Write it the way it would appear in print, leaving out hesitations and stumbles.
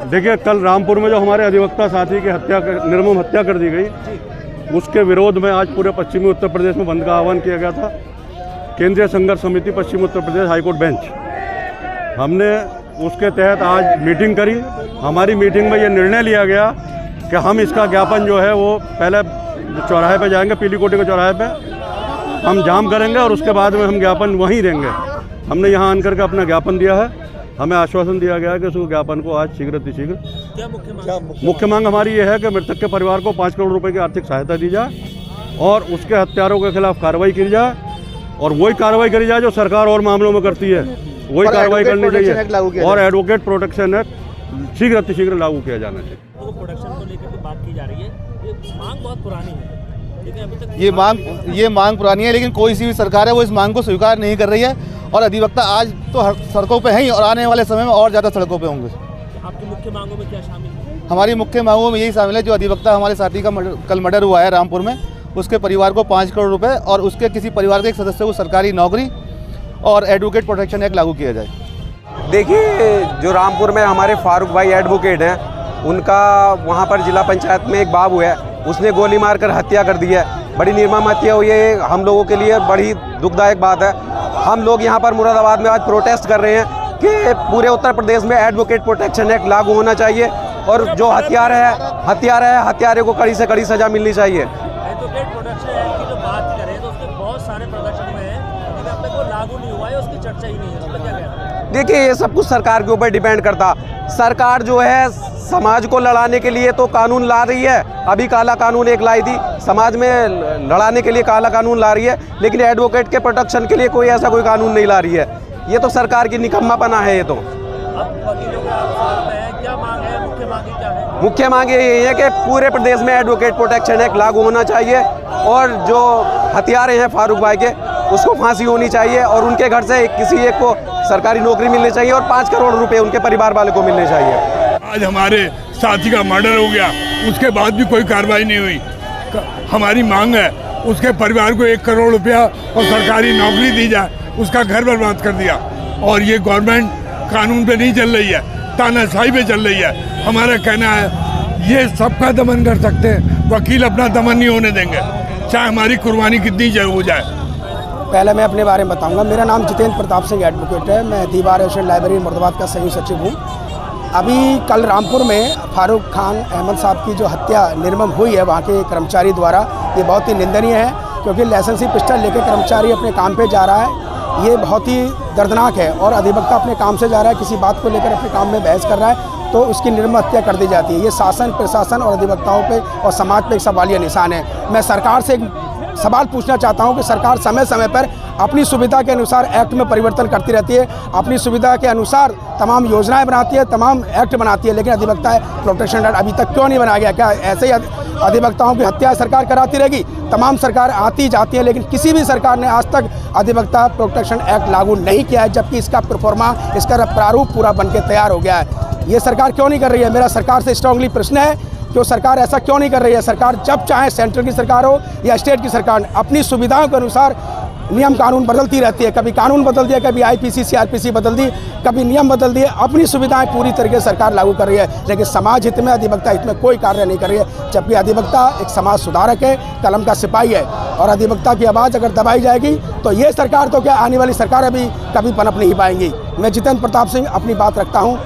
देखिए, कल रामपुर में जो हमारे अधिवक्ता साथी की निर्मम हत्या कर दी गई, उसके विरोध में आज पूरे पश्चिमी उत्तर प्रदेश में बंद का आह्वान किया गया था। केंद्रीय संघर्ष समिति पश्चिमी उत्तर प्रदेश हाईकोर्ट बेंच, हमने उसके तहत आज मीटिंग करी। हमारी मीटिंग में ये निर्णय लिया गया कि हम इसका ज्ञापन जो है वो पहले चौराहे पे जाएंगे, पीली कोठी के चौराहे पे हम जाम करेंगे और उसके बाद में हम ज्ञापन वहीं देंगे। हमने यहाँ आकर के अपना ज्ञापन दिया है। हमें आश्वासन दिया गया है कि उस ज्ञापन को आज शीघ्र क्या मुख्य मांग हमारी ये है कि मृतक के परिवार को 5 करोड़ रुपए की आर्थिक सहायता दी जाए और उसके हत्यारों के खिलाफ कार्रवाई की जाए, और वही कार्रवाई करी जाए जो सरकार और मामलों में करती है, वही कार्रवाई करनी चाहिए। और एडवोकेट प्रोटेक्शन एक्ट शीघ्र लागू किया जाना चाहिए। तो प्रोटेक्शन को लेकर के बात की जा रही है, ये मांग बहुत पुरानी है, लेकिन अभी तक ये मांग पुरानी है, लेकिन कोई सी भी सरकार है वो इस मांग को स्वीकार नहीं कर रही है। और अधिवक्ता आज तो सड़कों पे हैं ही, और आने वाले समय में और ज़्यादा सड़कों पे होंगे। आपकी मुख्य मांगों में क्या शामिल है? हमारी मुख्य मांगों में यही शामिल है, जो अधिवक्ता हमारे साथी का कल मर्डर हुआ है रामपुर में, उसके परिवार को 5 करोड़ रुपए और उसके किसी परिवार के एक सदस्य को सरकारी नौकरी और एडवोकेट प्रोटेक्शन एक्ट लागू किया जाए। देखिए, जो रामपुर में हमारे फारूक भाई एडवोकेट हैं, उनका वहाँ पर जिला पंचायत में एक बाबू है, उसने गोली मारकर हत्या कर दी है। बड़ी निर्मम हत्या हुई है, हम लोगों के लिए बड़ी दुखदायक बात है। हम लोग यहाँ पर मुरादाबाद में आज प्रोटेस्ट कर रहे हैं कि पूरे उत्तर प्रदेश में एडवोकेट प्रोटेक्शन एक्ट लागू होना चाहिए और जो हत्यारे को कड़ी से कड़ी सजा मिलनी चाहिए। एडवोकेट प्रोटेक्शन एक्ट की जो बात करें तो उसके बहुत सारे प्रदर्शन हुए हैं, लेकिन अब तक वो लागू नहीं हुआ है, उसकी चर्चा ही नहीं है। उसमें क्या कहना है? देखिए, ये सब कुछ सरकार के ऊपर डिपेंड करता। सरकार जो है समाज को लड़ाने के लिए तो कानून ला रही है, अभी काला कानून एक लाई थी, समाज में लड़ाने के लिए काला कानून ला रही है, लेकिन एडवोकेट के प्रोटेक्शन के लिए कोई ऐसा कोई कानून नहीं ला रही है। ये तो सरकार की निकम्मापना है। ये तो अब वकीलों का साथ है, क्या मांग है? मुख्य मांग क्या है? मुख्य मांग यही है कि पूरे प्रदेश में एडवोकेट प्रोटेक्शन एक्ट लागू होना चाहिए और जो हत्यारे हैं फारूक भाई के, उसको फांसी होनी चाहिए और उनके घर से किसी एक को सरकारी नौकरी मिलनी चाहिए और 5 करोड़ रुपए उनके परिवार वाले को मिलने चाहिए। आज हमारे साथी का मर्डर हो गया, उसके बाद भी कोई कार्रवाई नहीं हुई। हमारी मांग है उसके परिवार को 1 करोड़ रुपया और सरकारी नौकरी दी जाए। उसका घर बर्बाद कर दिया और ये गवर्नमेंट कानून पे नहीं चल रही है, तानाशाही पे चल रही है। हमारा कहना है ये सबका दमन कर सकते हैं, वकील अपना दमन नहीं होने देंगे, चाहे हमारी कुर्बानी कितनी हो जाए। पहले मैं अपने बारे में बताऊंगा। मेरा नाम जितेंद्र प्रताप सिंह एडवोकेट है। मैं दीवार एशियन लाइब्रेरी मुरादाबाद का संयुक्त सचिव हूँ। अभी कल रामपुर में फारूक खान अहमद साहब की जो हत्या निर्मम हुई है वहाँ के कर्मचारी द्वारा, ये बहुत ही निंदनीय है, क्योंकि लाइसेंसी पिस्टल लेकर कर्मचारी अपने काम पे जा रहा है, ये बहुत ही दर्दनाक है। और अधिवक्ता अपने काम से जा रहा है, किसी बात को लेकर अपने काम में बहस कर रहा है, तो उसकी निर्मम हत्या कर दी जाती है। ये शासन, प्रशासन और अधिवक्ताओं पे और समाज पे एक सवालिया निशान है। मैं सरकार से एक सवाल पूछना चाहता हूं कि सरकार समय समय पर अपनी सुविधा के अनुसार एक्ट में परिवर्तन करती रहती है, अपनी सुविधा के अनुसार तमाम योजनाएं बनाती है, तमाम एक्ट बनाती है, लेकिन अधिवक्ता प्रोटेक्शन एक्ट अभी तक क्यों नहीं बनाया गया? क्या ऐसे ही अधिवक्ताओं की हत्या सरकार कराती रहेगी? तमाम सरकार आती जाती है, लेकिन किसी भी सरकार ने आज तक अधिवक्ता प्रोटेक्शन एक्ट लागू नहीं किया है, जबकि इसका प्रोफॉर्मा, इसका प्रारूप पूरा बन के तैयार हो गया है। ये सरकार क्यों नहीं कर रही है? मेरा सरकार से स्ट्रांगली प्रश्न है कि सरकार ऐसा क्यों नहीं कर रही है? सरकार जब चाहे, सेंट्रल की सरकार हो या स्टेट की सरकार, अपनी सुविधाओं के अनुसार नियम कानून बदलती रहती है। कभी कानून बदल दिया, कभी आईपीसी सीआरपीसी बदल दी, कभी नियम बदल दिए। अपनी सुविधाएं पूरी तरीके से सरकार लागू कर रही है, लेकिन समाज हित में, अधिवक्ता हित में कोई कार्य नहीं कर रही है। जबकि अधिवक्ता एक समाज सुधारक है, कलम का सिपाही है, और अधिवक्ता की आवाज़ अगर दबाई जाएगी तो ये सरकार तो क्या, आने वाली सरकार अभी कभी पनप नहीं पाएंगी। मैं जितेंद्र प्रताप सिंह अपनी बात रखता हूँ।